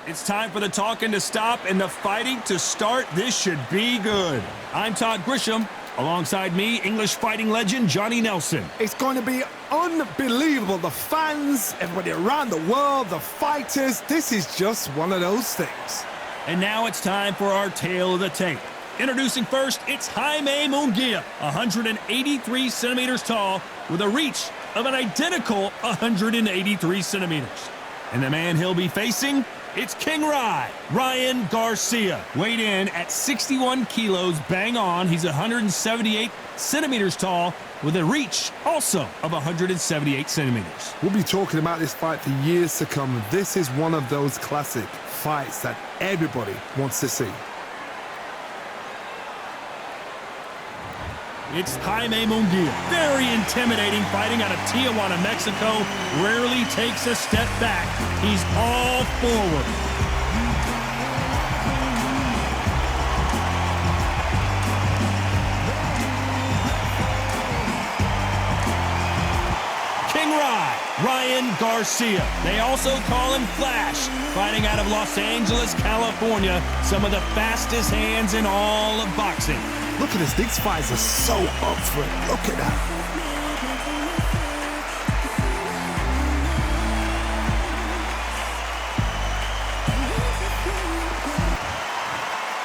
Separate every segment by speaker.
Speaker 1: It's time for the talking to stop and the fighting to start. This should be good. I'm Todd Grisham. Alongside me, English fighting legend Johnny Nelson.
Speaker 2: It's going to be unbelievable. The fans, everybody around the world, the fighters. This is just one of those things.
Speaker 1: And now it's time for our tale of the tape. Introducing first, it's Jaime Mungia, 183 centimeters tall, with a reach of an identical 183 centimeters. And the man he'll be facing, it's King Ryan Garcia. Weighed in at 61 kilos, bang on. He's 178 centimeters tall, with a reach also of 178 centimeters.
Speaker 2: We'll be talking about this fight for years to come. This is one of those classic fights that everybody wants to see.
Speaker 1: It's Jaime Mungia. Very intimidating, fighting out of Tijuana, Mexico. Rarely takes a step back. He's all forward. King Ryan Garcia. They also call him Flash. Fighting out of Los Angeles, California. Some of the fastest hands in all of boxing.
Speaker 2: Look at this. These fights are so up for it. Look at that.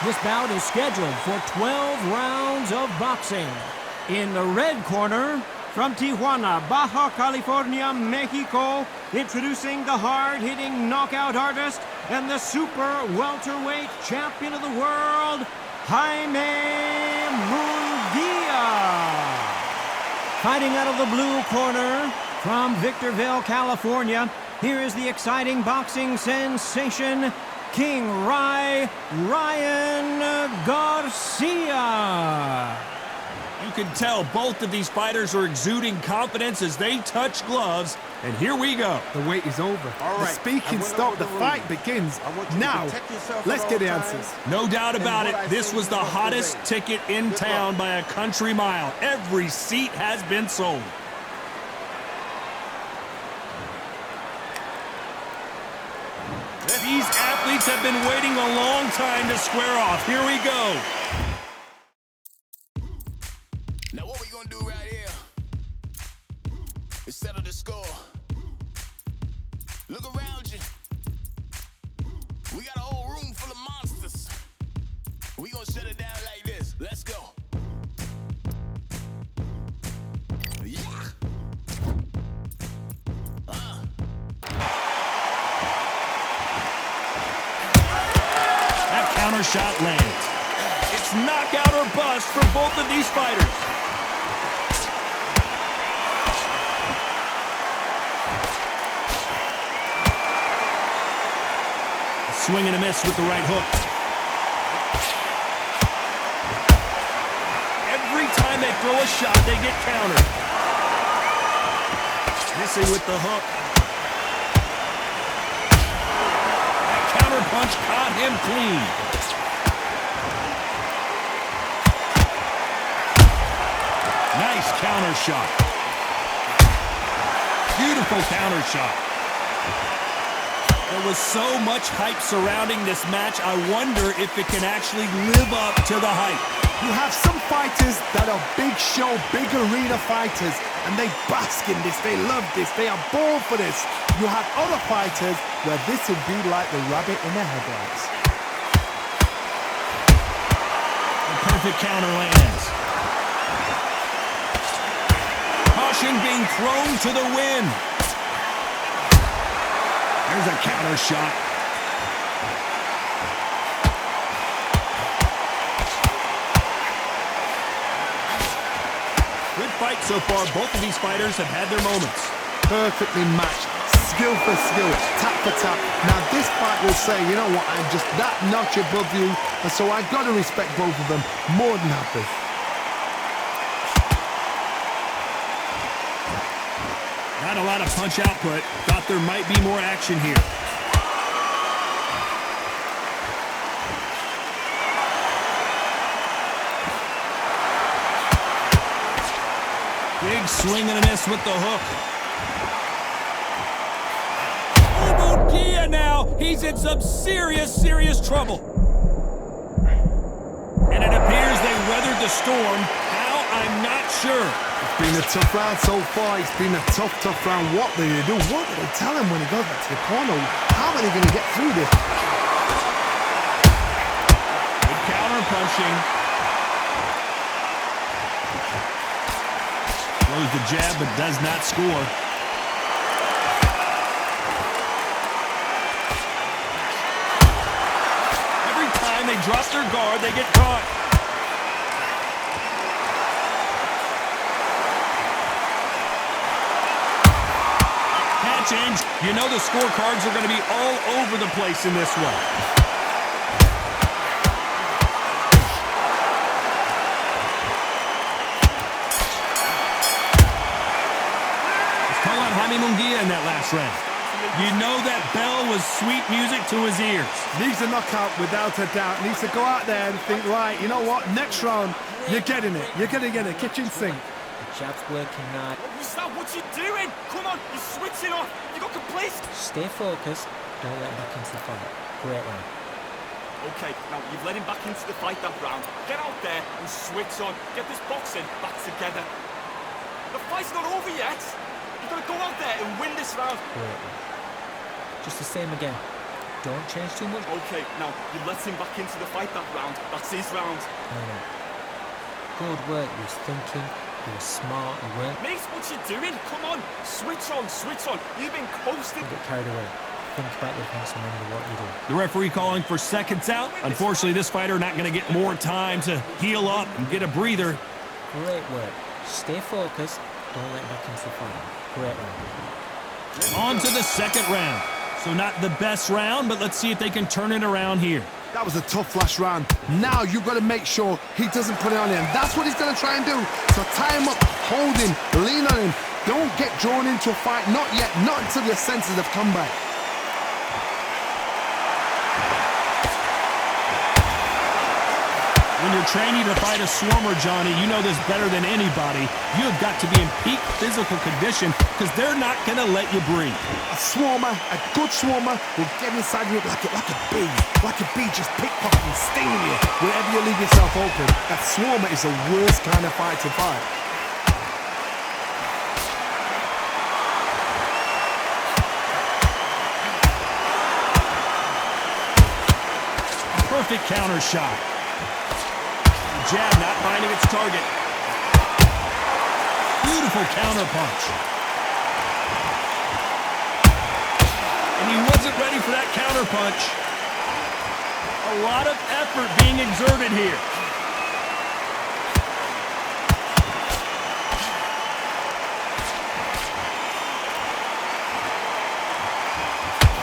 Speaker 3: This bout is scheduled for 12 rounds of boxing. In the red corner, from Tijuana, Baja California, Mexico, introducing the hard-hitting knockout artist and the super welterweight champion of the world, Jaime Mungia. Fighting out of the blue corner, from Victorville, California, here is the exciting boxing sensation, King Ryan Garcia.
Speaker 1: You can tell both of these fighters are exuding confidence as they touch gloves. And here we go.
Speaker 2: The wait is over.
Speaker 4: All right.
Speaker 2: The speaking stopped. The fight begins. Now, let's get the answers.
Speaker 1: No doubt about it. This was the hottest ticket in town by a country mile. Every seat has been sold. These athletes have been waiting a long time to square off. Here we go.
Speaker 4: Now what we gonna do right here is settle the score. Look around you. We got a whole room full of monsters. We gonna shut it down like this. Let's go. Yeah.
Speaker 1: That counter shot lands. It's knockout or bust for both of these fighters. Swing and a miss with the right hook. Every time they throw a shot, they get countered. Missing with the hook. That counter punch caught him clean. Nice counter shot. Beautiful counter shot. There was so much hype surrounding this match, I wonder if it can actually live up to the hype.
Speaker 2: You have some fighters that are big show, big arena fighters, and they bask in this, they love this, they are born for this. You have other fighters where this would be like the rabbit in the headlights.
Speaker 1: A perfect counter lands. Caution being thrown to the wind. There's a counter shot. Good fight so far. Both of these fighters have had their moments.
Speaker 2: Perfectly matched, skill for skill, tap for tap. Now this fight will say, you know what, I'm just that notch above you, and so I've got to respect both of them more than happy.
Speaker 1: Not a lot of punch output. Thought there might be more action here. Big swing and a miss with the hook. Mungia now. He's in some serious trouble. And it appears they weathered the storm. How? I'm not sure.
Speaker 2: It's been a tough round so far. It's been a tough round. What do they do? What do they tell him when he goes back to the corner? How are they going to get through this?
Speaker 1: Good counter punching. Throws the jab but does not score. Every time they drop their guard, they get caught. Change. You know the scorecards are going to be all over the place in this one. Let's call out Jaime Mungia in that last round. You know that bell was sweet music to his ears.
Speaker 2: Needs a knockout without a doubt. Needs to go out there and think, right, you know what? Next round, you're getting it. You're going to get a kitchen sink.
Speaker 5: Jab's working now.
Speaker 6: What's that? What you doing? Come on, you're switching off. You got complacent.
Speaker 5: Stay focused. Don't let him back into the fight. Great round.
Speaker 6: Okay, now you've let him back into the fight that round. Get out there and switch on. Get this boxing back together. The fight's not over yet. You've got to go out there and win this round.
Speaker 5: Great round. Just the same again. Don't change too much.
Speaker 6: Okay, now you let him back into the fight that round. That's his round.
Speaker 5: No. Good work. He was thinking. He was smart. He weren't.
Speaker 6: Mate, what you doing? Come on, switch on. You've been coasting.
Speaker 5: Don't get carried away. Think about the defense and remember what you do.
Speaker 1: The referee calling for seconds out. Unfortunately, this fighter not going to get more time to heal up and get a breather.
Speaker 5: Great work. Stay focused. Don't let him back into the fight. Great round.
Speaker 1: On to the second round. So not the best round, but let's see if they can turn it around here.
Speaker 2: That was a tough last round. Now you've got to make sure he doesn't put it on him. That's what he's going to try and do. So tie him up, hold him, lean on him. Don't get drawn into a fight. Not yet. Not until your senses have come back.
Speaker 1: When you're training to fight a swarmer, Johnny, you know this better than anybody. You have got to be in peak physical condition because they're not going to let you breathe.
Speaker 2: A swarmer, a good swarmer, will get inside you like a bee. Like a bee, just pickpocketing, stinging you wherever you leave yourself open. That swarmer is the worst kind of fight to fight.
Speaker 1: Perfect counter shot. Jab not finding its target. Beautiful counter punch. And he wasn't ready for that counter punch. A lot of effort being exerted here.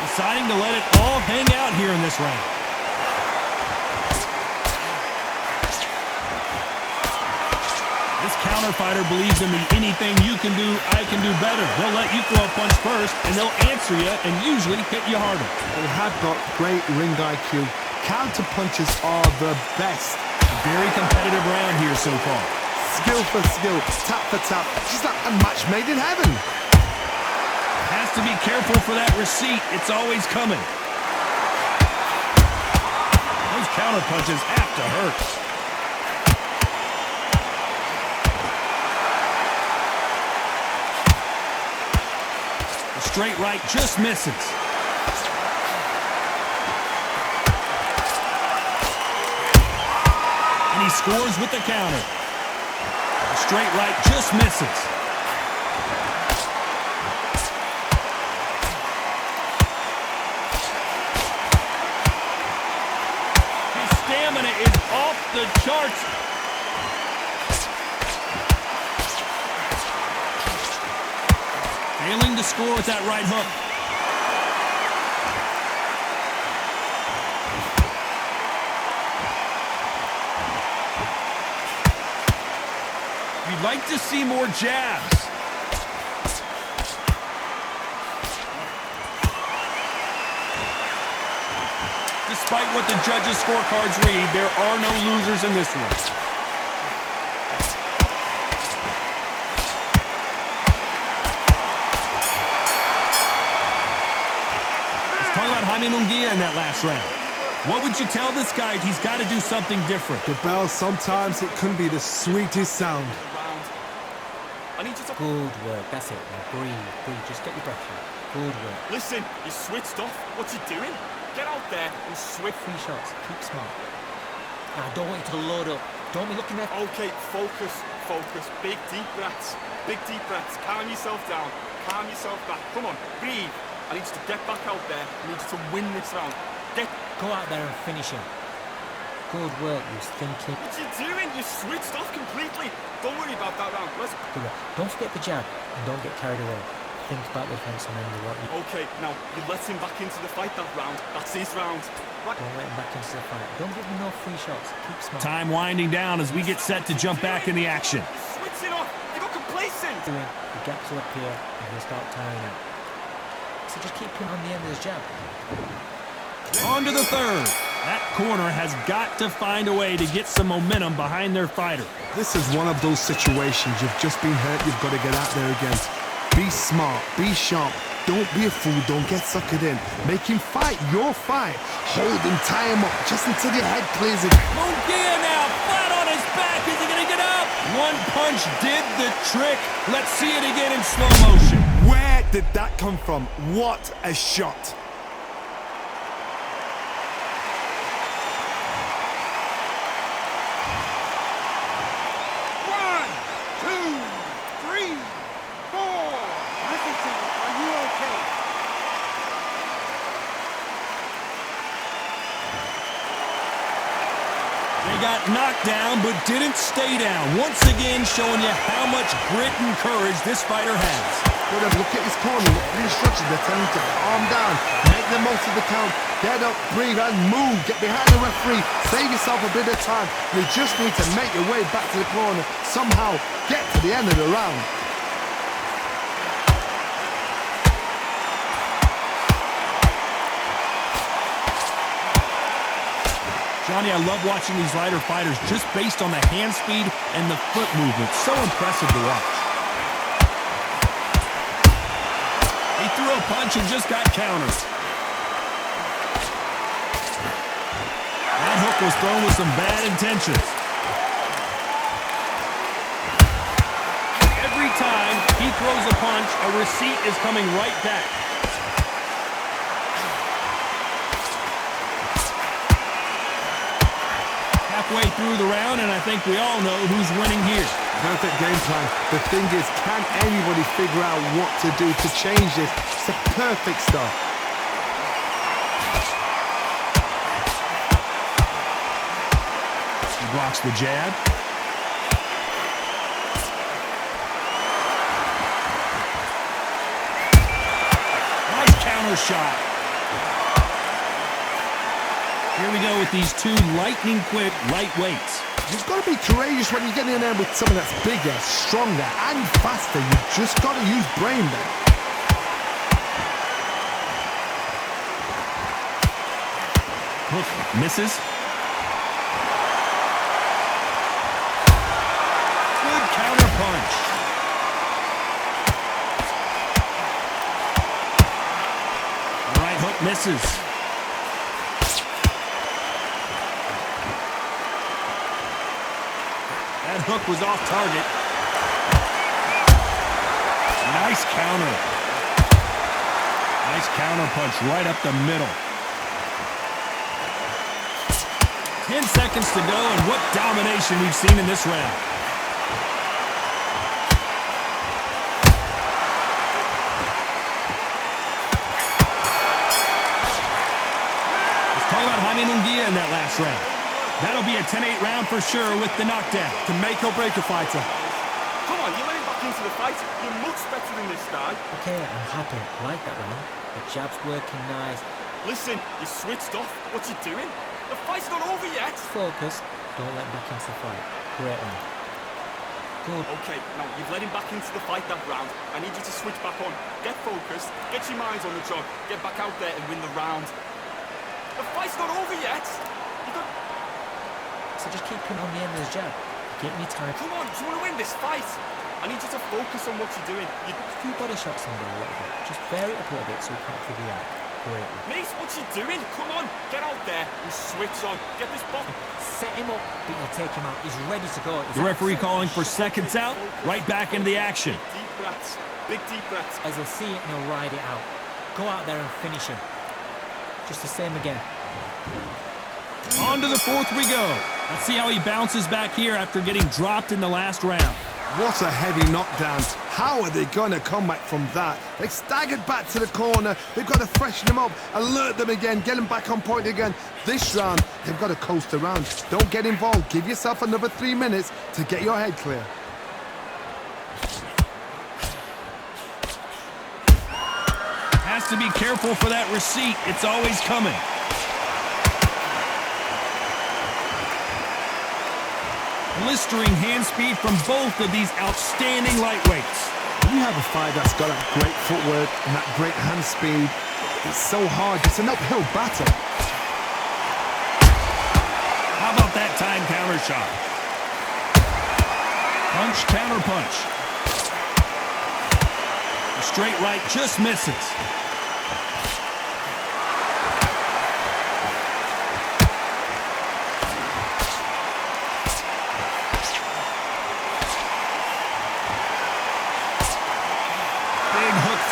Speaker 1: Deciding to let it all hang out here in this round. This counter fighter believes in the anything you can do, I can do better. They'll let you throw a punch first, and they'll answer you and usually hit you harder.
Speaker 2: They have got great ring IQ. Counter punches are the best.
Speaker 1: Very competitive round here so far.
Speaker 2: Skill for skill, tap for tap. Just like a match made in heaven.
Speaker 1: Has to be careful for that receipt. It's always coming. Those counter punches have to hurt. Straight right just misses. And he scores with the counter. The straight right just misses. His stamina is off the charts. Failing to score with that right hook. You'd like to see more jabs. Despite what the judges' scorecards read, there are no losers in this one. Jaime Mungia in that last round. What would you tell this guy he's got to do something different?
Speaker 2: The bell, sometimes it can be the sweetest sound.
Speaker 6: I need you to...
Speaker 5: Good work. That's it. Now breathe. Just get your breath out. Good work.
Speaker 6: Listen, you switched off. What you doing? Get out there and switch.
Speaker 5: 3 shots. Keep smart. Now, I don't want you to load up. Don't be looking at...
Speaker 6: Okay, focus. Big deep breaths. Calm yourself down. Calm yourself back. Come on, breathe. I need you to get back out there. I need you to win this round.
Speaker 5: Go out there and finish him. Good work, you thinking.
Speaker 6: What you doing? You switched off completely. Don't worry about that round. Let's...
Speaker 5: Good work. Don't forget the jab and don't get carried away. Think about the defense and then you want you.
Speaker 6: Okay, now, you let him back into the fight that round. That's his round. Right.
Speaker 5: Don't let him back into the fight. Don't give him no free shots. Keep smart.
Speaker 1: Time winding down as we get set to jump back in the action.
Speaker 6: Switching off. You got complacent.
Speaker 5: The gaps will appear and he'll start tiring out. So just keep him on the end of his jab.
Speaker 1: On to the third. That corner has got to find a way to get some momentum behind their fighter.
Speaker 2: This is one of those situations. You've just been hurt. You've got to get out there again. Be smart. Be sharp. Don't be a fool. Don't get suckered in. Make him fight your fight. Hold him. Tie him up just until your head clears it.
Speaker 1: Mungia now flat on his back. Is he going to get up? One punch did the trick. Let's see it again in slow motion.
Speaker 2: Where did that come from? What a shot.
Speaker 1: They got knocked down, but didn't stay down. Once again, showing you how much grit and courage this fighter has.
Speaker 2: Look at his corner. Look at the instructions. They're telling him to arm down, make the most of the count, get up, breathe, and move. Get behind the referee. Save yourself a bit of time. You just need to make your way back to the corner. Somehow get to the end of the round.
Speaker 1: Johnny, I love watching these lighter fighters just based on the hand speed and the foot movement. So impressive to watch. He threw a punch and just got countered. That hook was thrown with some bad intentions. Every time he throws a punch, a receipt is coming right back. Halfway through the round, and I think we all know who's winning here.
Speaker 2: Perfect game plan. The thing is, can anybody figure out what to do to change this? It's a perfect start.
Speaker 1: He blocks the jab. Nice counter shot. Here we go with these two lightning-quick lightweights.
Speaker 2: You've got to be courageous when you get in there with someone that's bigger, stronger, and faster. You've just got to use brain there.
Speaker 1: Hook misses. Good counter punch. Right hook misses. That hook was off target. Nice counter. Nice counter punch right up the middle. 10 seconds to go, and what domination we've seen in this round. Let's talk about Jaime Mungia in that last round. That'll be a 10-8 round for sure with the knockdown.
Speaker 2: To make or break a fighter.
Speaker 6: Come on, you let him back into the fight. You're much better than this guy.
Speaker 5: Okay, I'm happy. I like that round. The jab's working nice.
Speaker 6: Listen, you switched off. What you doing? The fight's not over yet.
Speaker 5: Focus. Don't let him back into the fight. Great round. Good.
Speaker 6: Okay, now you've let him back into the fight that round. I need you to switch back on. Get focused. Get your minds on the job. Get back out there and win the round. The fight's not over yet. You got...
Speaker 5: So just keep him on the end of his jab. Give me time.
Speaker 6: Come on, do you want to win this fight? I need you to focus on what you're doing.
Speaker 5: A few body shots in there a little bit. Just vary it up a little bit so we can't figure it out. greatly.
Speaker 6: Mate, what's he doing? Come on, get out there and switch on. Get this box.
Speaker 5: Set him up, but you'll take him out. He's ready to go.
Speaker 1: The referee calling for seconds out, right back into the action.
Speaker 6: Deep breaths. Big deep breaths.
Speaker 5: As he'll see it and he'll ride it out. Go out there and finish him. Just the same again.
Speaker 1: On to the fourth we go. Let's see how he bounces back here after getting dropped in the last round.
Speaker 2: What a heavy knockdown. How are they going to come back from that? They staggered back to the corner. They've got to freshen them up, alert them again, get them back on point again. This round, they've got to coast around. Don't get involved. Give yourself another 3 minutes to get your head clear.
Speaker 1: Has to be careful for that receipt. It's always coming. Blistering hand speed from both of these outstanding lightweights.
Speaker 2: You have a fight that's got that great footwork and that great hand speed. It's so hard. It's an uphill battle.
Speaker 1: How about that time counter shot? Punch, counter punch. The straight right just misses.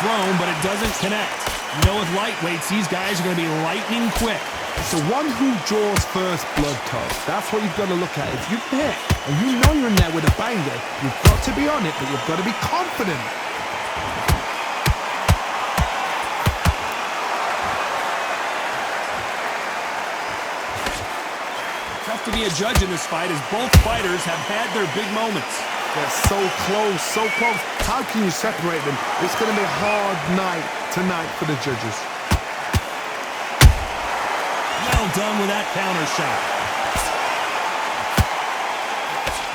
Speaker 1: Thrown, but it doesn't connect. You know, with lightweights, these guys are going to be lightning quick.
Speaker 2: It's the one who draws first blood, coach. That's what you've got to look at. If you hit and you know you're in there with a banger, you've got to be on it, but you've got to be confident.
Speaker 1: Tough to be a judge in this fight as both fighters have had their big moments.
Speaker 2: They're so close, so close. How can you separate them? It's going to be a hard night tonight for the judges.
Speaker 1: Well done with that counter shot.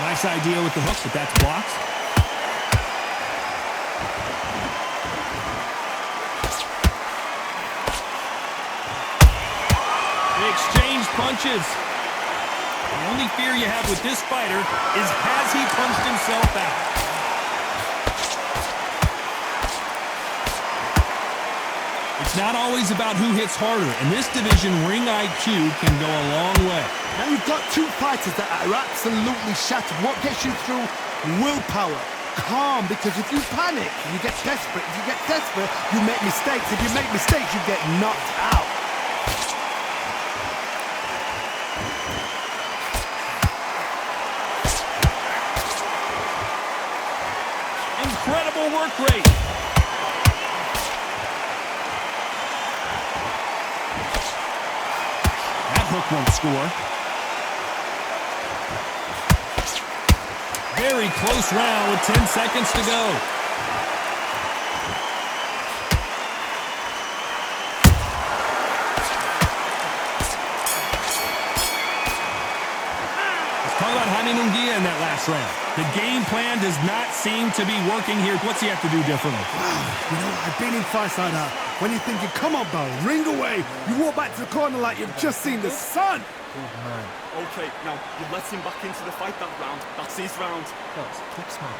Speaker 1: Nice idea with the hook, but that's blocked. They exchange punches. The only fear you have with this fighter is, has he punched himself out? It's not always about who hits harder. In this division, ring IQ can go a long way.
Speaker 2: Now you've got two fighters that are absolutely shattered. What gets you through? Willpower. Calm, because if you panic, you get desperate. If you get desperate, you make mistakes. If you make mistakes, you get knocked out.
Speaker 1: Incredible work rate. That hook won't score. Very close round with 10 seconds to go. Let's talk about Jaime Mungia in that last round. The game plan does not seem to be working here. What's he have to do differently?
Speaker 2: Wow, you know, I've been in fights like that. When you're thinking, come on, Bo, ring away. You walk back to the corner like you've just seen the sun.
Speaker 5: Good man.
Speaker 6: Okay, now, you let him back into the fight that round. That's his round.
Speaker 5: Coach, keep smart.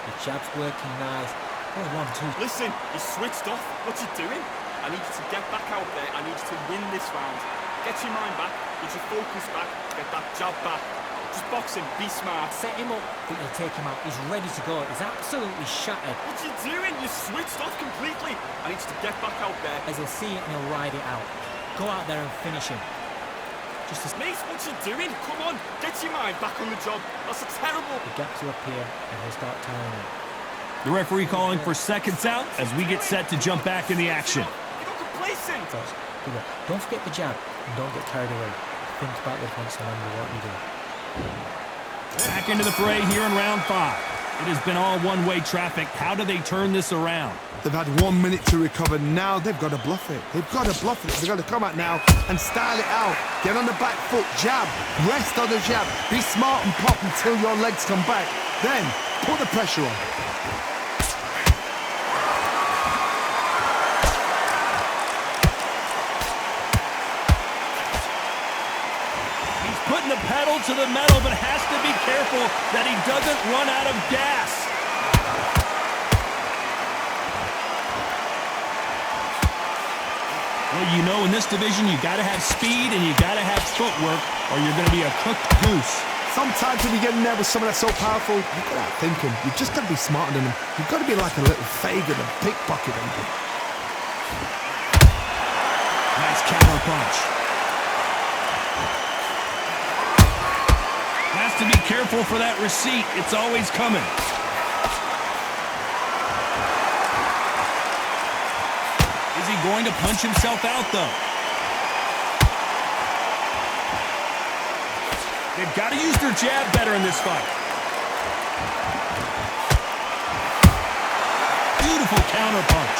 Speaker 5: The jab's working nice. Oh, 1, 2.
Speaker 6: Listen, he's switched off. What's he doing? I need you to get back out there. I need you to win this round. Get your mind back. Get your focus back. Get that jab back. Just box him. Be smart.
Speaker 5: Set him up, but you'll take him out. He's ready to go. He's absolutely shattered.
Speaker 6: What you doing? You switched off completely. I need you to get back out there.
Speaker 5: As he'll see it and he'll ride it out. Go out there and finish him. Just as
Speaker 6: Mate, what you doing? Come on. Get your mind back on the job. That's a terrible...
Speaker 5: the gaps will appear and he'll start tiring it.
Speaker 1: The referee calling for seconds out as we get set to jump back in the action.
Speaker 6: You got complacent.
Speaker 5: Coach, good luck. Don't forget the jab and don't get carried away. Think about the defense and remember what you do.
Speaker 1: Back into the fray here in round 5. It has been all one-way traffic. How do they turn this around?
Speaker 2: They've had 1 minute to recover. Now they've got to bluff it. They've got to bluff it. They've got to come out now and style it out. Get on the back foot, jab, rest on the jab. Be smart and pop until your legs come back. Then put the pressure on.
Speaker 1: He's putting the pedal to the metal, but has to be careful that he doesn't run out of gas. Well, you know, in this division, you got to have speed and you got to have footwork, or you're going to be a cooked goose.
Speaker 2: Sometimes when you get in there with someone that's so powerful, you've got to outthink him. You've just got to be smarter than him. You've got to be like a little Fagin and pickpocket him.
Speaker 1: Nice counter punch. Has to be careful for that receipt. It's always coming. Is he going to punch himself out, though? They've got to use their jab better in this fight. Beautiful counter punch.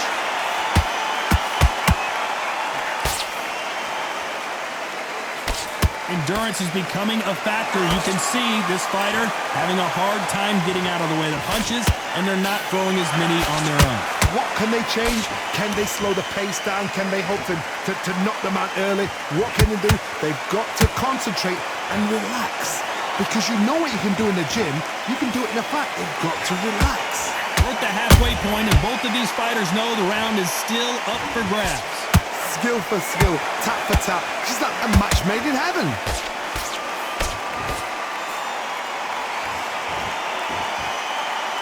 Speaker 1: Endurance is becoming a factor. You can see this fighter having a hard time getting out of the way of the punches, and they're not throwing as many on their own.
Speaker 2: What can they change? Can they slow the pace down? Can they hope to knock them out early? What can they do? They've got to concentrate and relax. Because you know what you can do in the gym, you can do it in a fight. They've got to relax.
Speaker 1: We're at the halfway point, and both of these fighters know the round is still up for grabs.
Speaker 2: Skill for skill, tap for tap. Just like a match made in heaven.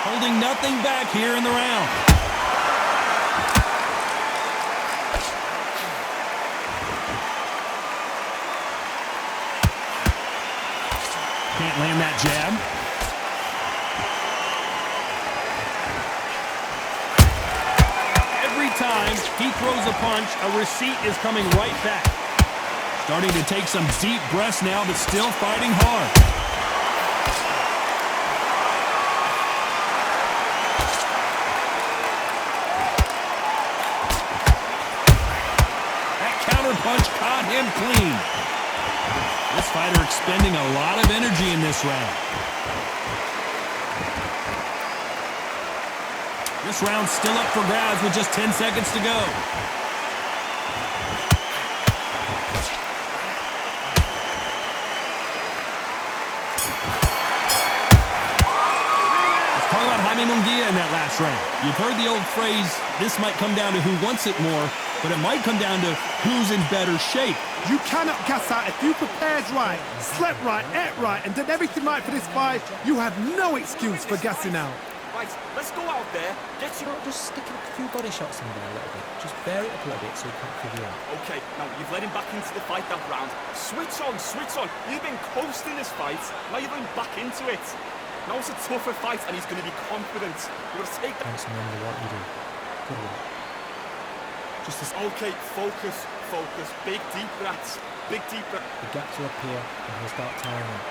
Speaker 1: Holding nothing back here in the round. Can't land that jab. Every time he throws a punch, a receipt is coming right back. Starting to take some deep breaths now, but still fighting hard. That counter punch caught him clean. This fighter expending a lot of energy in this round. This round's still up for grabs with just 10 seconds to go. Let's talk about Jaime Mungia in that last round. You've heard the old phrase, this might come down to who wants it more, but it might come down to who's in better shape.
Speaker 2: You cannot gas out. If you prepared right, slept right, ate right, and did everything right for this fight, you have no excuse for gassing out.
Speaker 6: Right, let's go out there, get you...
Speaker 5: Just stick a few body shots in there a little bit. Just bear it up a little bit so you can't figure it out.
Speaker 6: Okay, now you've let him back into the fight that round. Switch on, switch on. You've been coasting this fight, now you're going back into it. Now it's a tougher fight and he's going to be confident. You've got to take that...
Speaker 5: Thanks, remember what you do. Good work. Just as
Speaker 6: Okay, focus, focus. Big deep breaths. Big deep breaths.
Speaker 5: the gaps will appear and he'll start tiring him.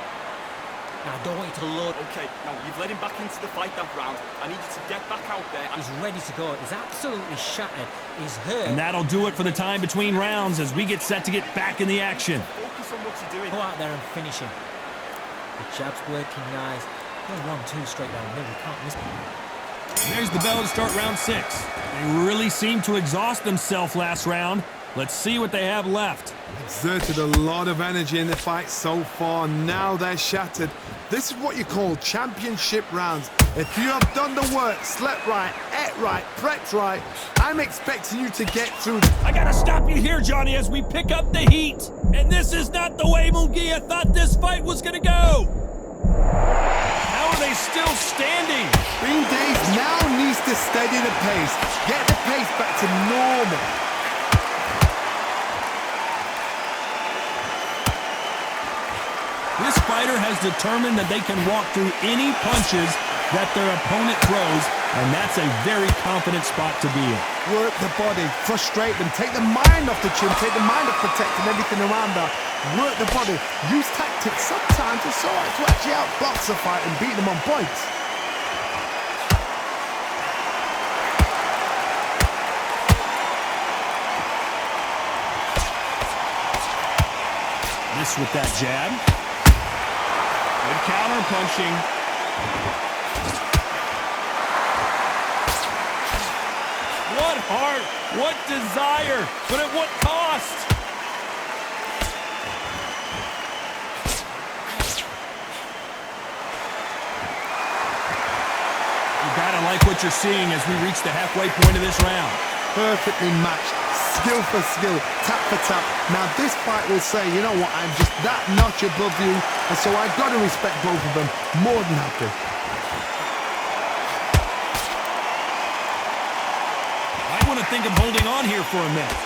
Speaker 5: Now, I don't want you to load.
Speaker 6: Okay, now you've let him back into the fight that round. I need you to get back out there.
Speaker 5: He's ready to go. He's absolutely shattered. He's hurt.
Speaker 1: And that'll do it for the time between rounds as we get set to get back in the action.
Speaker 6: Focus on what you're doing.
Speaker 5: Go out there and finish him. The jab's working nice. Going 1-2 straight down the middle. You can't miss him.
Speaker 1: There's the bell to start round 6. They really seemed to exhaust themselves last round. Let's see what they have left.
Speaker 2: Exerted a lot of energy in the fight so far. Now they're shattered. This is what you call championship rounds. If you have done the work, slept right, ate right, prepped right, I'm expecting you to get through.
Speaker 1: I gotta stop you here, Johnny, as we pick up the heat. And this is not the way Mungia thought this fight was gonna go. How are they still standing?
Speaker 2: Green Days now needs to steady the pace. Get the pace back to normal.
Speaker 1: This fighter has determined that they can walk through any punches that their opponent throws, and that's a very confident spot to be in.
Speaker 2: Work the body, frustrate them, take the mind off the chin, take the mind off protecting everything around that. Work the body, use tactics. Sometimes it's all right to actually outbox a fight and beat them on points.
Speaker 1: This with that jab. Good counter punching. What heart, what desire, but at what cost? You gotta like what you're seeing as we reach the halfway point of this round.
Speaker 2: Perfectly matched, skill for skill, tap for tap. Now this fight will say, you know what, I'm just that notch above you, and so I've got to respect both of them more than happy.
Speaker 1: I want to think of holding on here for a minute.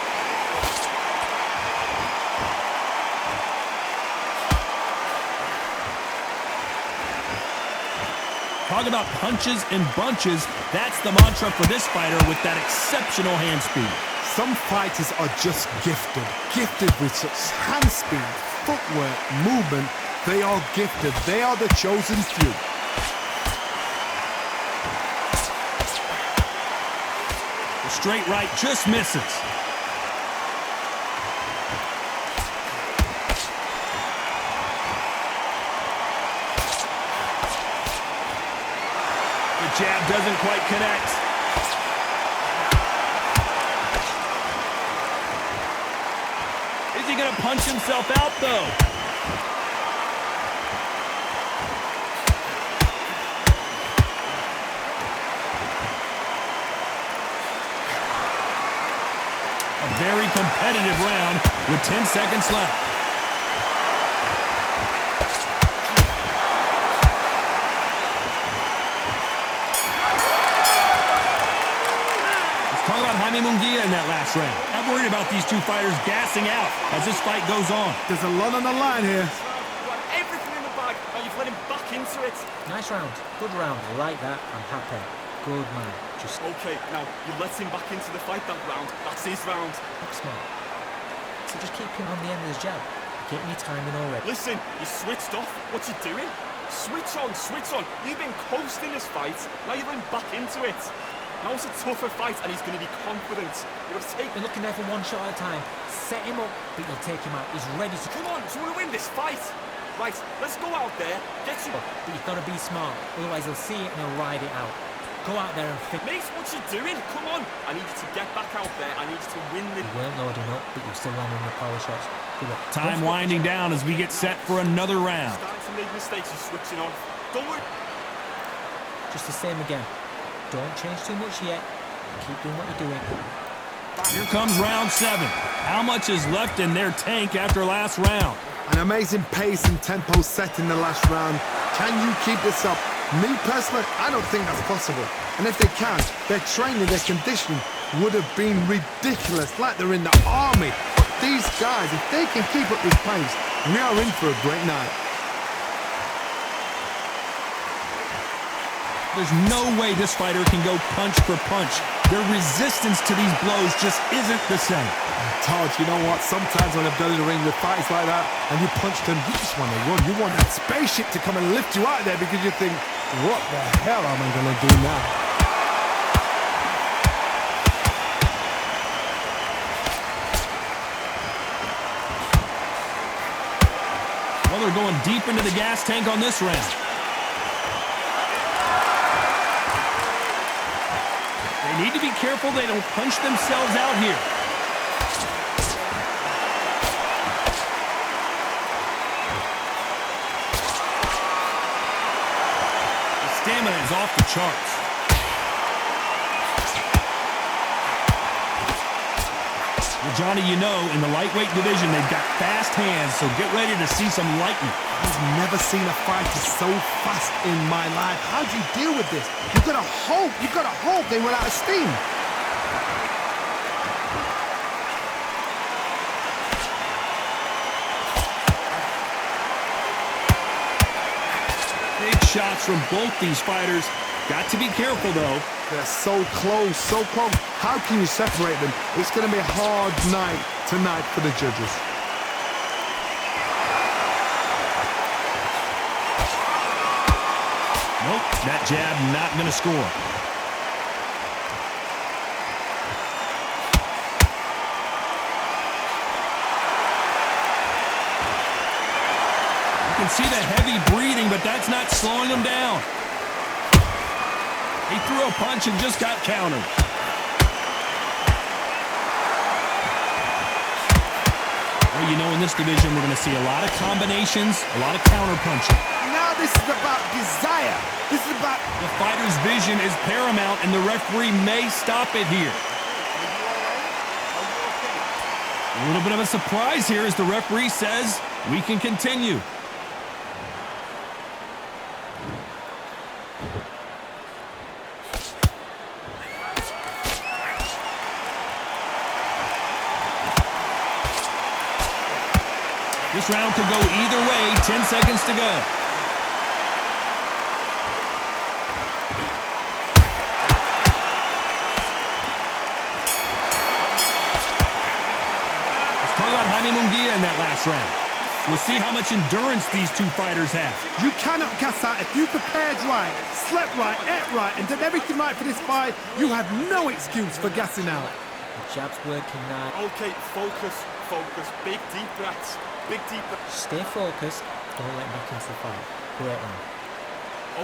Speaker 1: Talk about punches and bunches. That's the mantra for this fighter with that exceptional hand speed.
Speaker 2: Some fighters are just gifted with such hand speed, footwork, movement. They are gifted. They are the chosen few.
Speaker 1: The straight right just misses. The jab doesn't quite connect. Is he going to punch himself out, though? A very competitive round with 10 seconds left. Talk about Jaime Mungia in that last round. I'm worried about these two fighters gassing out as this fight goes on.
Speaker 2: There's a lot on the line here.
Speaker 6: You got everything in the bag, and you've let him back into it.
Speaker 5: Nice round. Good round. I like that. I'm happy. Good man. Just
Speaker 6: Okay, now, you let him back into the fight that round. That's his round.
Speaker 5: look smart. So just keep him on the end of his jab. Get me timing already.
Speaker 6: Listen, you switched off. What you doing? Switch on, switch on. You've been coasting this fight. Now you're going back into it. Now it's a tougher fight, and he's going to be confident. You've got to take...
Speaker 5: You're looking there for one shot at a time. Set him up, but you'll take him out. He's ready to...
Speaker 6: Come on, do you want to win this fight? Right, let's go out there, get you...
Speaker 5: But you've got to be smart. Otherwise he'll see it and he'll ride it out. Go out there and fit.
Speaker 6: Mate, what you doing? Come on. I need you to get back out there. I need you to win the...
Speaker 5: You weren't loading up, but you're still landing your power shots. Good luck.
Speaker 1: Time winding down as we get set for another round.
Speaker 6: Starting to make mistakes, you're switching off. Don't worry.
Speaker 5: Just the same again. Don't change too much yet. Keep doing what you're doing.
Speaker 1: Here comes round 7. How much is left in their tank after last round?
Speaker 2: An amazing pace and tempo set in the last round. Can you keep this up? Me personally, I don't think that's possible. And if they can, their training, their conditioning would have been ridiculous, like they're in the army. But these guys, if they can keep up this pace, we are in for a great night.
Speaker 1: There's no way this fighter can go punch for punch. Their resistance to these blows just isn't the same.
Speaker 2: Todd, you know what? Sometimes when I've done in the ring with fights like that, and you punch them, you just want to run. You want that spaceship to come and lift you out of there because you think, what the hell am I going to do now?
Speaker 1: Well, they're going deep into the gas tank on this round. They need to be careful they don't punch themselves out here. The stamina is off the charts. Well, Johnny, you know, in the lightweight division, they've got fast hands, so get ready to see some lightning.
Speaker 2: I've never seen a fighter so fast in my life. How do you deal with this? You've got to hope they run out of steam.
Speaker 1: Big shots from both these fighters. Got to be careful, though.
Speaker 2: They're so close, so close. How can you separate them? It's going to be a hard night tonight for the judges.
Speaker 1: Nope, that jab not going to score. You can see the heavy breathing, but that's not slowing him down. He threw a punch and just got countered. Well, you know, in this division, we're going to see a lot of combinations, a lot of counter punching.
Speaker 2: Now this is about desire. This is about...
Speaker 1: The fighter's vision is paramount, and the referee may stop it here.
Speaker 6: Are you all right? Are you okay?
Speaker 1: A little bit of a surprise here as the referee says we can continue. This round could go either way. 10 seconds to go. Let's talk about Jaime Mungia in that last round. We'll see how much endurance these two fighters have.
Speaker 2: You cannot gas out. If you prepared right, slept right, ate right, and did everything right for this fight, you have no excuse for gassing out.
Speaker 5: The jab's working now.
Speaker 6: Okay, focus, focus. Big deep breaths. Big deep breaths.
Speaker 5: Stay focused. Don't let back into the fight. Great round.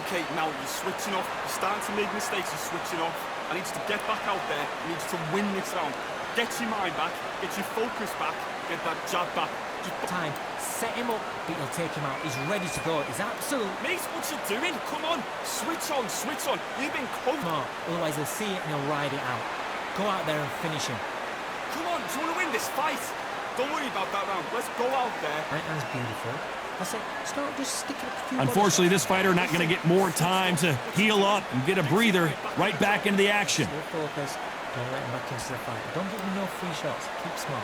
Speaker 6: Okay, now you're switching off. You're starting to make mistakes. You're switching off. I need you to get back out there. I need you to win this round. Get your mind back. Get your focus back. Get that jab back.
Speaker 5: Time. Set him up, but you'll take him out. He's ready to go. He's absolute.
Speaker 6: Mate, what you doing? Come on. Switch on, switch on. You've been coached.
Speaker 5: Smart. Otherwise, he'll see it and he'll ride it out. Go out there and finish him.
Speaker 6: Come on, do you want to win this fight? Don't worry about that round. Let's go out there.
Speaker 5: Right hand's beautiful. That's it. Start just sticking a few.
Speaker 1: Unfortunately, this fighter not going to get more time to heal up and get a breather. Right back into the action.
Speaker 5: Stay focused. Don't let him back into the fight. Don't give him no free shots. Keep smart.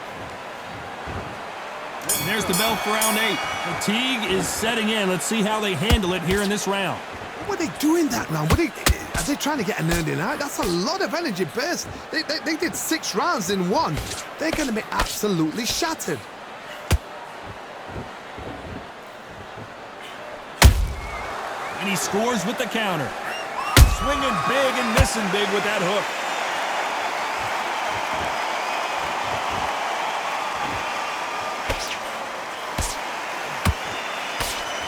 Speaker 1: And there's the bell for round 8. Fatigue is setting in. Let's see how they handle it here in this round.
Speaker 2: What are they doing that round? Are they trying to get an earning out? That's a lot of energy burst. They did 6 rounds in one. They're going to be absolutely shattered.
Speaker 1: And he scores with the counter. Swinging big and missing big with that hook.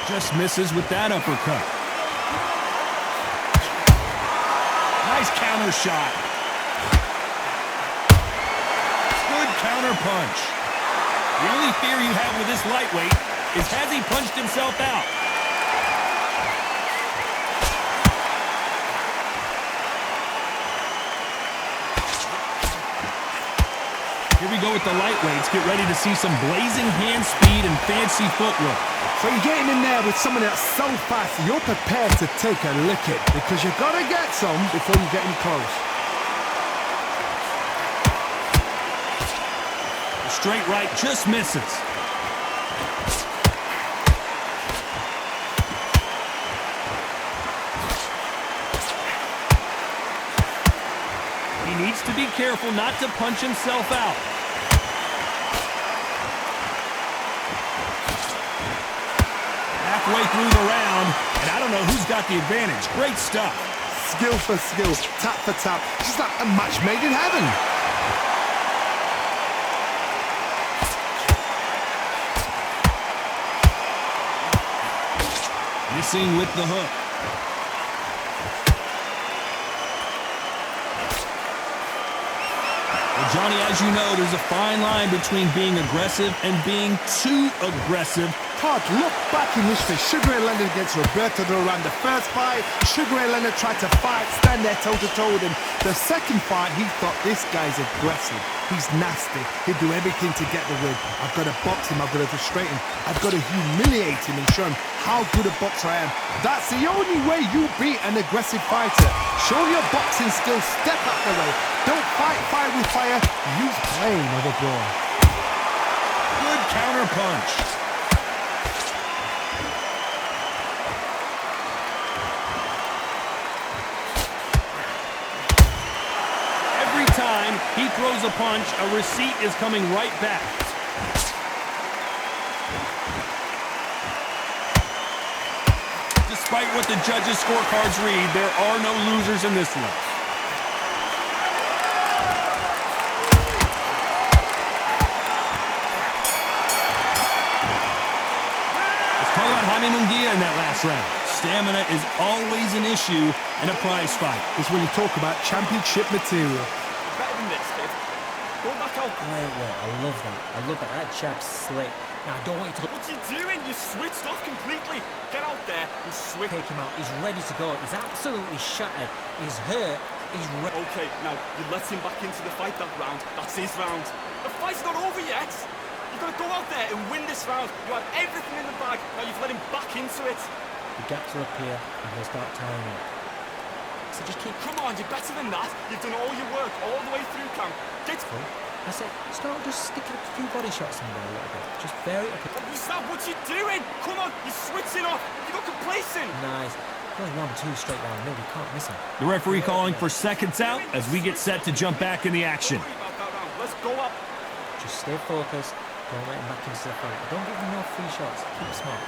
Speaker 1: Just misses with that uppercut. Nice counter shot. Good counter punch. The only fear you have with this lightweight is has he punched himself out? Here we go with the lightweights. Get ready to see some blazing hand speed and fancy footwork.
Speaker 2: So you're getting in there with someone that's so fast, you're prepared to take a licking because you've got to get some before you get in close.
Speaker 1: The straight right just misses. He needs to be careful not to punch himself out. Halfway through the round, and I don't know who's got the advantage. Great stuff.
Speaker 2: Skill for skill, tap for tap. Just like a match made in heaven.
Speaker 1: Missing with the hook. Well, Johnny, as you know, there's a fine line between being aggressive and being too aggressive.
Speaker 2: Todd, look back in history. Sugar Ray Leonard against Roberto Duran. The first fight, Sugar Ray Leonard tried to fight, stand there toe-to-toe with him. The second fight, he thought, this guy's aggressive. He's nasty. He'd do everything to get the win. I've got to box him. I've got to frustrate him. I've got to humiliate him and show him how good a boxer I am. That's the only way you beat an aggressive fighter. Show your boxing skills. Step up the way. Don't fight fire with fire. Use brain over brawn.
Speaker 1: Good counter punch. Every time he throws a punch, a receipt is coming right back. Despite what the judges' scorecards read, there are no losers in this one. Jaime Mungia in that last round. Stamina is always an issue in a prize fight.
Speaker 2: It's when you talk about championship material.
Speaker 6: Better than this, kid. Go back out.
Speaker 5: Great work. I love that. I love that. That jab's slick. Now, I don't want you to
Speaker 6: What you doing? You switched off completely. Get out there and switch.
Speaker 5: take him out. He's ready to go. He's absolutely shattered. He's hurt. He's ready.
Speaker 6: Okay, now you let him back into the fight that round. That's his round. The fight's not over yet. You've got to go out there and win this round. You had everything in the bag. Now you've let him back into it.
Speaker 5: The gaps will appear and he'll start tying up. So just keep...
Speaker 6: Come on, you're better than that. You've done all your work all the way through camp. Get...
Speaker 5: I said, start just sticking a few body shots in there a little bit. Just vary it up.
Speaker 6: Is that what you're doing? Come on, you're switching off. You got complacent.
Speaker 5: Nice. Going 1-2 straight down the middle. You can't miss him.
Speaker 1: The referee calling for seconds out as we get set to jump back in the action.
Speaker 6: Don't worry about that round. Let's go up.
Speaker 5: Just stay focused. Don't let him back into the fight. Don't give him no free shots. Keep it smart.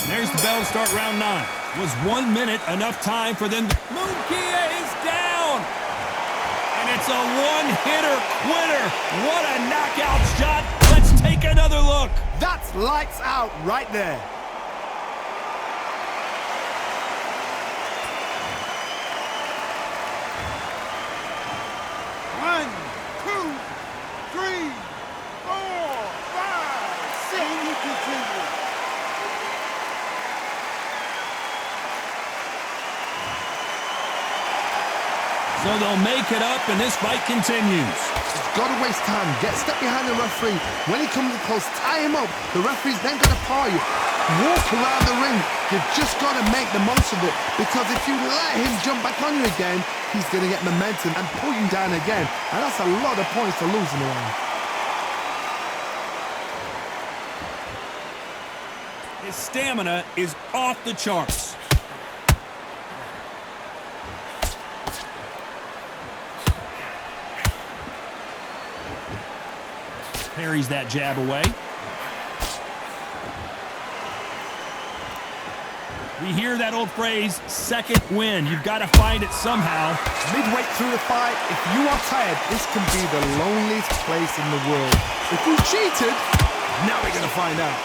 Speaker 1: There's the bell to start round 9. Was 1 minute enough time for them? Mungia is down! And it's a one-hitter quitter. What a knockout shot. Let's take another look.
Speaker 2: That's lights out right there. One, two, three, four, five, six. And you continue.
Speaker 1: So they'll make it up, and this fight continues.
Speaker 2: You've got to waste time. Get step behind the referee. When he comes close, tie him up. The referee's then going to paw you. Walk around the ring. You've just got to make the most of it. Because if you let him jump back on you again, he's going to get momentum and pull you down again. And that's a lot of points to lose in the round.
Speaker 1: His stamina is off the charts. Parries that jab away. We hear that old phrase, second win. You've got to find it somehow.
Speaker 2: Midway through the fight, if you are tired, this can be the loneliest place in the world. If you cheated, now we're going to find out.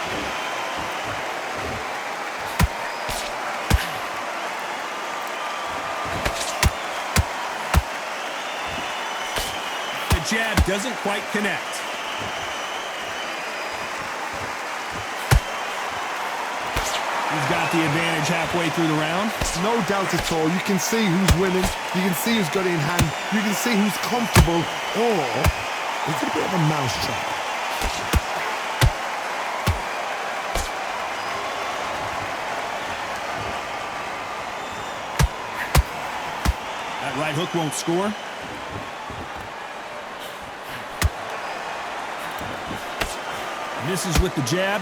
Speaker 1: The jab doesn't quite connect. He's got the advantage halfway through the round.
Speaker 2: No doubt at all. You can see who's winning. You can see who's got it in hand. You can see who's comfortable. Or it's a bit of a mousetrap.
Speaker 1: That right hook won't score. Misses with the jab.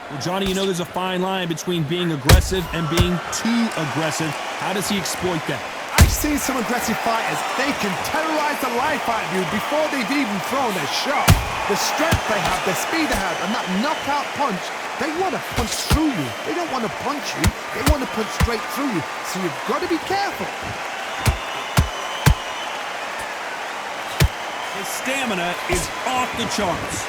Speaker 1: Well, Johnny, you know there's a fine line between being aggressive and being too aggressive. How does he exploit that?
Speaker 2: I've seen some aggressive fighters. They can terrorize the life out of you before they've even thrown a shot. The strength they have, the speed they have, and that knockout punch, they want to punch through you. They don't want to punch you. They want to punch straight through you. So you've got to be careful.
Speaker 1: His stamina is off the charts.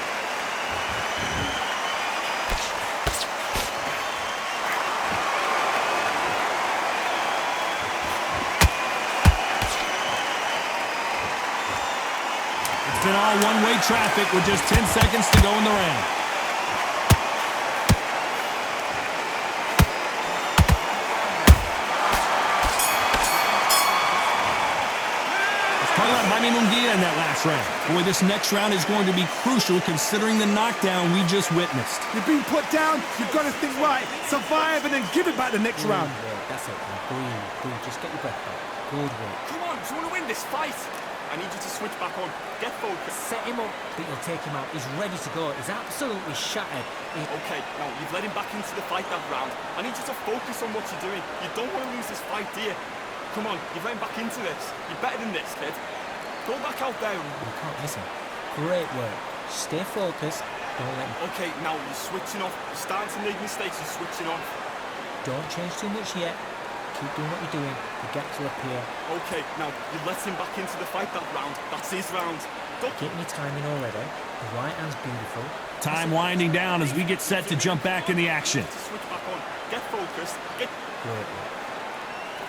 Speaker 1: It's been all one-way traffic with just 10 seconds to go in the round. Let's talk about Jaime Mungia in that last round. Boy, this next round is going to be crucial considering the knockdown we just witnessed.
Speaker 2: You've been put down. You've got to think right. Survive and then give it back the next round.
Speaker 5: That's it. Breathe. Just get your breath back. Good work.
Speaker 6: Come on, do you want to win this fight? I need you to switch back on. Get focused.
Speaker 5: Set him up, but you'll take him out. He's ready to go. He's absolutely shattered.
Speaker 6: Okay, now you've let him back into the fight that round. I need you to focus on what you're doing. You don't want to lose this fight, do you? Come on, you've let him back into this. You're better than this, kid. Go back out there.
Speaker 5: You can't miss him. Great work. Stay focused. Don't let him...
Speaker 6: Okay, now you're switching off. You're starting to make mistakes. You're switching off.
Speaker 5: Don't change too much yet. Keep doing what you're doing. The gaps will appear.
Speaker 6: Okay, now you let him back into the fight that round. That's his round.
Speaker 5: Getting your timing already. The right hand's beautiful.
Speaker 1: Time winding down as we get set to jump back in the action.
Speaker 6: Switch back on. Get focused.
Speaker 5: Great work.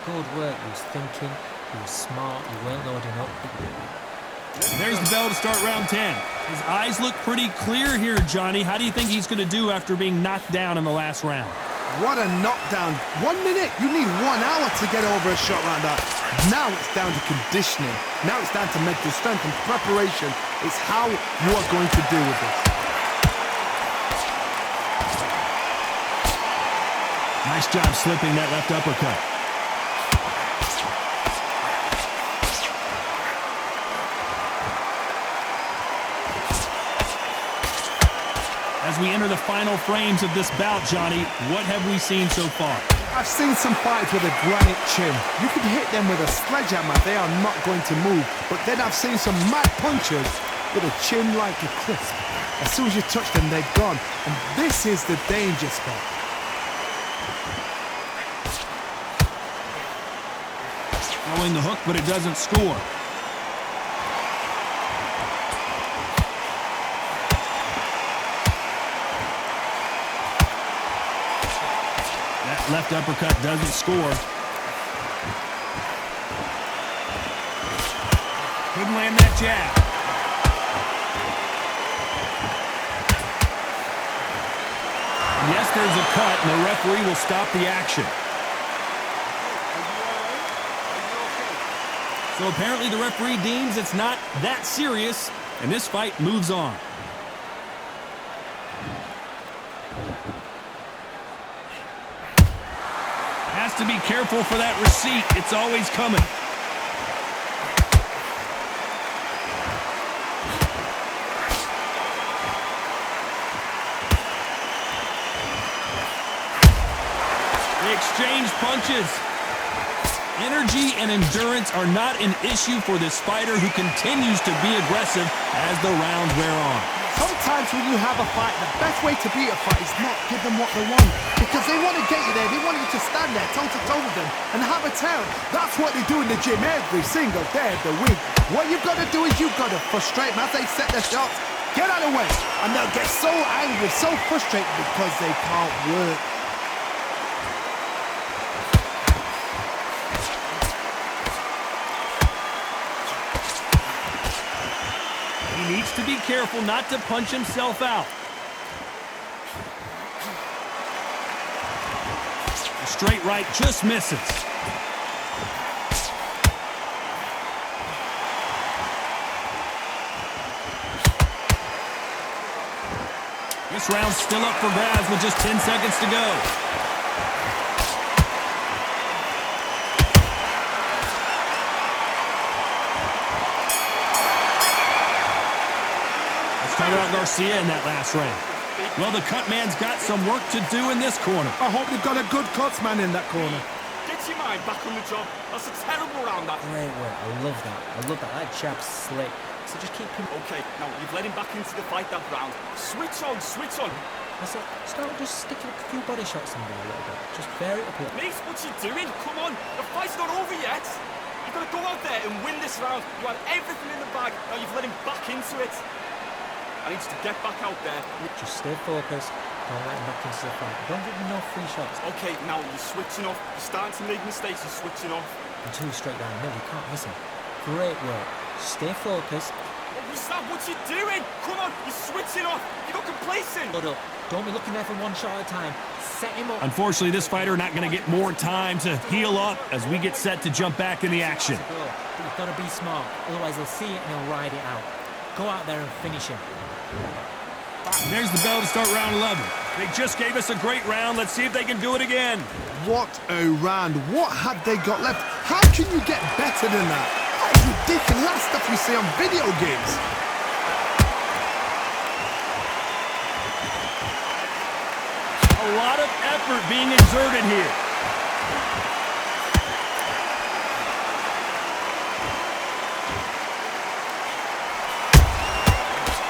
Speaker 5: Good work. He was thinking. He was smart. He weren't loading up.
Speaker 1: There's the bell to start round 10. His eyes look pretty clear here, Johnny. How do you think he's going to do after being knocked down in the last round?
Speaker 2: What a knockdown. 1 minute, you need 1 hour to get over a shot like that. Now it's down to conditioning. Now it's down to mental strength and preparation. It's how you are going to deal with this.
Speaker 1: Nice job slipping that left uppercut. As we enter the final frames of this bout, Johnny, what have we seen so far?
Speaker 2: I've seen some fights with a granite chin. You could hit them with a sledgehammer, they are not going to move. But then I've seen some mad punchers with a chin like a crisp. As soon as you touch them, they're gone. And this is the danger spot.
Speaker 1: Throwing the hook, but it doesn't score. Left uppercut doesn't score. Couldn't land that jab. Yes, there's a cut, and the referee will stop the action. So apparently the referee deems it's not that serious, and this fight moves on. Has to be careful for that receipt. It's always coming. They exchange punches. Energy and endurance are not an issue for this fighter who continues to be aggressive as the rounds wear on.
Speaker 2: Sometimes when you have a fight, the best way to beat a fight is not give them what they want. Because they want to get you there. They want you to stand there toe-to-toe with them and have a tell. That's what they do in the gym every single day of the week. What you've got to do is you've got to frustrate them as they set their shots. Get out of the way. And they'll get so angry, so frustrated because they can't work.
Speaker 1: He needs to be careful not to punch himself out. A straight right just misses. This round's still up for grabs with just 10 seconds to go. Talk about Garcia in that last round. Well, the cut man's got some work to do in this corner.
Speaker 2: I hope they've got a good cuts man in that corner.
Speaker 6: Get your mind back on the job. That's a terrible round, that.
Speaker 5: Great work. I love that. I love that. That jab's slick. So just keep him.
Speaker 6: Okay, now you've let him back into the fight that round. Switch on, switch on.
Speaker 5: I said, start just sticking a few body shots in there a little bit. Just vary it up a little.
Speaker 6: Mate, what you doing? Come on, the fight's not over yet. You've got to go out there and win this round. You had everything in the bag. Now you've let him back into it. I need you to get back out there.
Speaker 5: Just stay focused. Don't let him back into the fight. Don't give him no free shots.
Speaker 6: Okay, now you're switching off. You're starting to make mistakes. You're switching off.
Speaker 5: And 2 straight down the middle. You can't miss him. Great work. Stay focused.
Speaker 6: Is that what you're doing? Come on, you're switching off. You're not complacent.
Speaker 5: Load up. Don't be looking there for 1 shot at a time. Set him up.
Speaker 1: Unfortunately, this fighter not going to get more time to heal up as we get set to jump back in the action.
Speaker 5: But you've got to be smart. Otherwise, he'll see it and he'll ride it out. Go out there and finish him.
Speaker 1: There's the bell to start round 11. They just gave us a great round. Let's see if they can do it again.
Speaker 2: What a round. What had they got left? How can you get better than that? That is ridiculous. That's stuff you see on video games.
Speaker 1: A lot of effort being exerted here.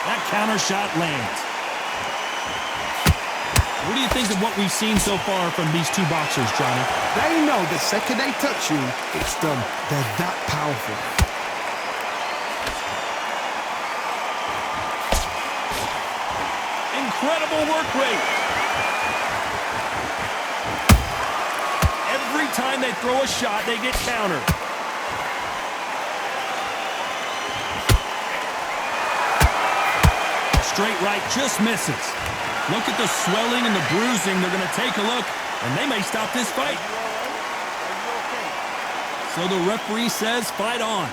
Speaker 1: That counter shot lands. What do you think of what we've seen so far from these two boxers, Johnny?
Speaker 2: They know the second they touch you, it's done. They're that powerful.
Speaker 1: Incredible work rate. Every time they throw a shot, they get countered. straight right just misses. Look at the swelling and the bruising. They're going to take a look, and they may stop this fight. So the referee says fight on.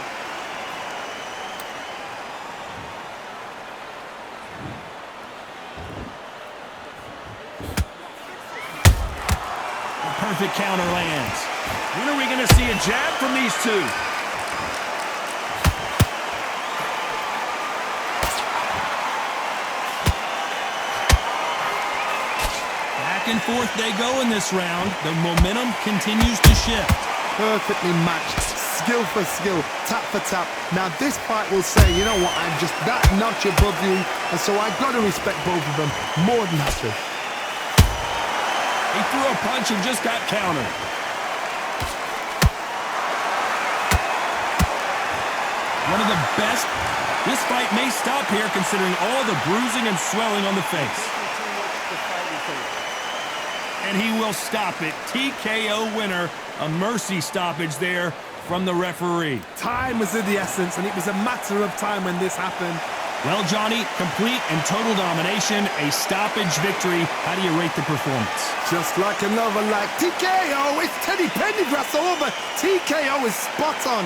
Speaker 1: A perfect counter lands.
Speaker 6: When are we going to see a jab from these two?
Speaker 1: Back and forth they go in this round. The momentum continues to shift.
Speaker 2: Perfectly matched, skill for skill, tap for tap. Now this fight will say, you know what, I'm just that notch above you, and so I've got to respect both of them more than happy.
Speaker 1: He threw a punch and just got countered. One of the best. This fight may stop here considering all the bruising and swelling on the face. And he will stop it. TKO winner. A mercy stoppage there from the referee.
Speaker 2: Time was of the essence, and it was a matter of time when this happened.
Speaker 1: Well, Johnny, complete and total domination, a stoppage victory. How do you rate the performance?
Speaker 2: Just like another like TKO, it's Teddy Pendergrass over. TKO is spot on.